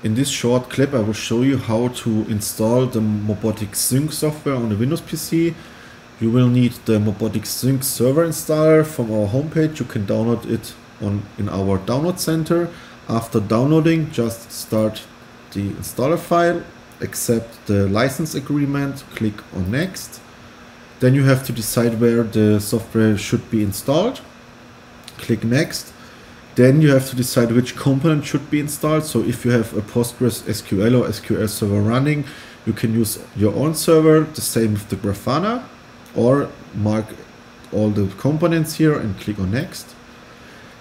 In this short clip I will show you how to install the MOBOTIX Sync software on the Windows PC. You will need the MOBOTIX Sync server installer from our homepage. You can download it in our download center. After downloading, just start the installer file, accept the license agreement, click on next. Then you have to decide where the software should be installed. Click next. Then you have to decide which component should be installed. So if you have a Postgres SQL or SQL server running, you can use your own server, the same with the Grafana, or mark all the components here and click on next.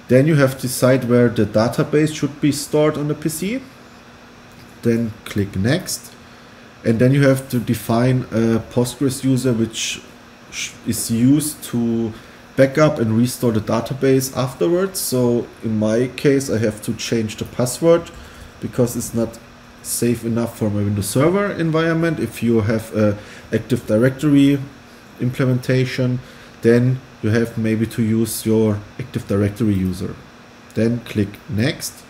Then you have to decide where the database should be stored on the PC. Then click next. And then you have to define a Postgres user which is used to backup and restore the database afterwards. So in my case I have to change the password because it's not safe enough for my Windows Server environment. If you have a Active Directory implementation, then you have maybe to use your Active Directory user. Then click next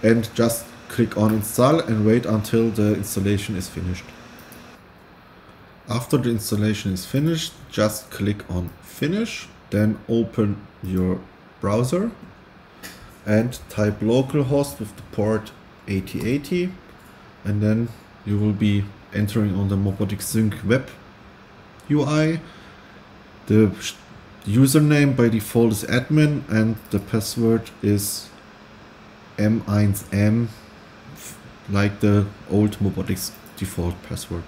and just click on install and wait until the installation is finished. After the installation is finished, just click on finish, then open your browser and type localhost with the port 8080, and then you will be entering on the MOBOTIX Sync web UI. The username by default is admin and the password is M1M, like the old MOBOTIX default password.